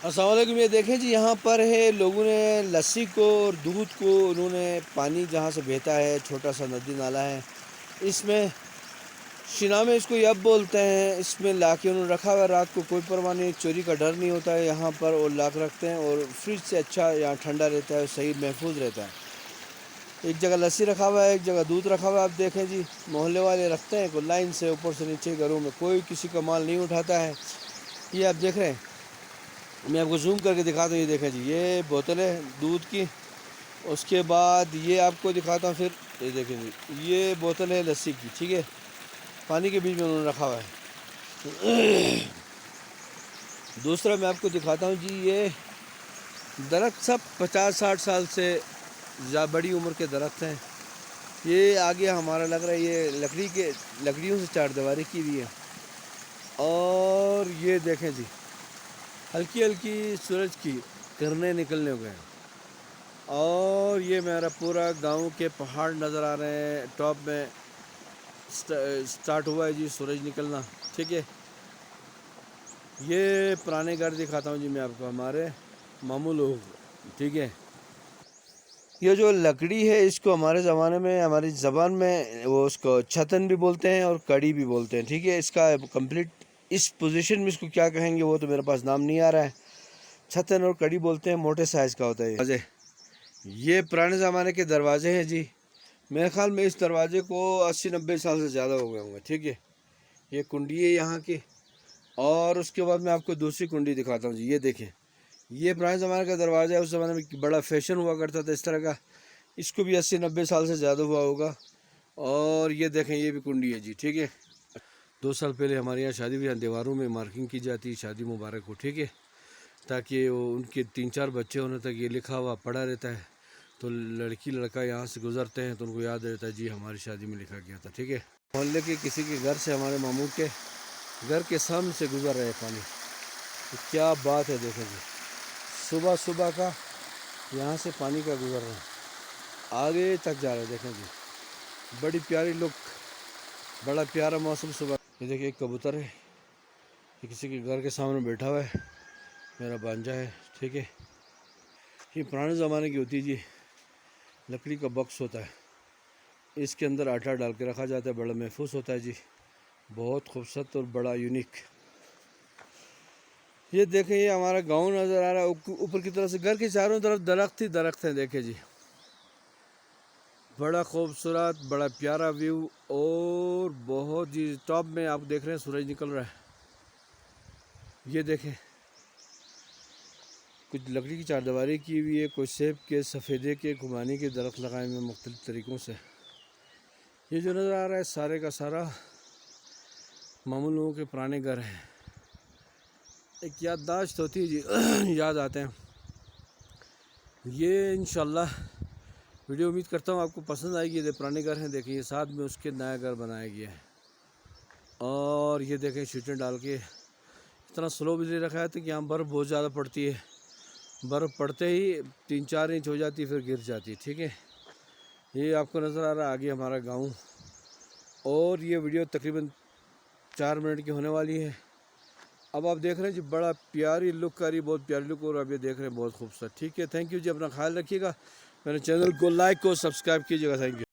अस्सलाम वालेकुम। ये देखें जी, यहाँ पर है लोगों ने लस्सी को और दूध को उन्होंने पानी जहाँ से बहता है, छोटा सा नदी नाला है, इसमें शिना में इसको यब बोलते हैं, इसमें ला के उन्होंने रखा हुआ है। रात को कोई परवाह नहीं, चोरी का डर नहीं होता है यहाँ पर, और ला के रखते हैं और फ्रिज से अच्छा यहाँ ठंडा रहता है, सही महफूज रहता है। एक जगह लस्सी रखा हुआ है, एक जगह दूध रखा हुआ है। आप देखें जी, मोहल्ले वाले रखते हैं को लाइन से ऊपर से नीचे, घरों में कोई किसी का माल नहीं उठाता है। ये आप देख रहे हैं, मैं आपको जूम करके दिखाता हूँ। ये देखें जी, ये बोतल है दूध की। उसके बाद ये आपको दिखाता हूँ फिर। ये देखें जी, ये बोतल है लस्सी की, ठीक है, पानी के बीच में उन्होंने रखा हुआ है। दूसरा मैं आपको दिखाता हूँ जी, ये दरख्त सब 50-60 साल से बड़ी उम्र के दरख्त हैं। ये आगे हमारा लग रहा है ये लकड़ियों से चारदीवारी की हुई है। और ये देखें जी, हल्की हल्की सूरज की किरणें निकलने हो गए। और ये मेरा पूरा गांव के पहाड़ नज़र आ रहे हैं। टॉप में स्टार्ट हुआ है जी सूरज निकलना, ठीक है। ये पुराने घर दिखाता हूँ जी मैं आपको, हमारे मामू लोग, ठीक है। ये जो लकड़ी है, इसको हमारे ज़माने में, हमारी ज़बान में वो उसको छतन भी बोलते हैं और कड़ी भी बोलते हैं, ठीक है। इसका कंप्लीट इस पोजीशन में इसको क्या कहेंगे वो तो मेरे पास नाम नहीं आ रहा है। छतन और कड़ी बोलते हैं, मोटे साइज़ का होता है ये पुराने ज़माने के दरवाजे हैं जी। मेरे ख्याल में इस दरवाजे को 80-90 साल से ज़्यादा हो गए होंगे, ठीक है। ये कुंडी है यहाँ की। और उसके बाद मैं आपको दूसरी कुंडी दिखाता हूँ जी। ये देखें, ये पुराने ज़माने का दरवाज़ा है। उस ज़माने में बड़ा फैशन हुआ करता था इस तरह का। इसको भी 80-90 साल से ज़्यादा हुआ होगा। और ये देखें, ये भी कुंडी है जी, ठीक है। 2 साल पहले हमारे यहाँ शादी भी, दीवारों में मार्किंग की जाती है, शादी मुबारक हो, ठीक है, ताकि वो उनके 3-4 बच्चे होने तक ये लिखा हुआ पड़ा रहता है। तो लड़की लड़का यहाँ से गुजरते हैं तो उनको याद रहता है जी हमारी शादी में लिखा गया था, ठीक है। मोहल्ले के किसी के घर से, हमारे मामू के घर के सामने से गुजर रहे पानी, तो क्या बात है। देखें जी, सुबह सुबह का यहाँ से पानी का गुजर रहा है, आगे तक जा रहा है। देखें जी, बड़ी प्यारी लुक, बड़ा प्यारा मौसम सुबह। ये देखिए, एक कबूतर है, ये किसी के घर के सामने बैठा हुआ है, मेरा भांजा है, ठीक है। ये पुराने ज़माने की होती है जी, लकड़ी का बॉक्स होता है, इसके अंदर आटा डाल के रखा जाता है, बड़ा महफूज होता है जी, बहुत खूबसूरत और बड़ा यूनिक। ये देखें, ये हमारा गांव नज़र आ रहा है। ऊपर की तरफ से घर के चारों तरफ दरख्त ही दरख्त हैं, देखें जी, बड़ा खूबसूरत, बड़ा प्यारा व्यू। और बहुत जी टॉप में आप देख रहे हैं सूरज निकल रहा है। ये देखें, कुछ लकड़ी की चारदीवारी की हुई है, कुछ सेब के, सफ़ेदे के, खुबानी के दरख्त लगाए हुए मुख्तलिफ़ तरीक़ों से। ये जो नज़र आ रहा है सारे का सारा मामू लोगों के पुराने घर हैं। एक याददाश्त होती है जी, याद आते हैं ये। इंशाल्लाह वीडियो उम्मीद करता हूँ आपको पसंद आएगी। ये पुराने घर हैं, देखिए साथ में उसके नया घर बनाया गया है। और ये देखें, शीटें डाल के इतना स्लो बिजली रखा है तो कि यहाँ बर्फ़ बहुत ज़्यादा पड़ती है, बर्फ़ पड़ते ही 3-4 इंच हो जाती है, फिर गिर जाती है, ठीक है। ये आपको नज़र आ रहा है आगे हमारा गांव। और ये वीडियो तकरीबन 4 मिनट की होने वाली है। अब आप देख रहे हैं जी, बड़ा प्यारी लुक आ रही, बहुत प्यारी लुक। और अब ये देख रहे हैं बहुत खूबसूरत, ठीक है। थैंक यू जी, अपना ख्याल रखिएगा, मेरे चैनल को लाइक और सब्सक्राइब कीजिएगा। Thank you.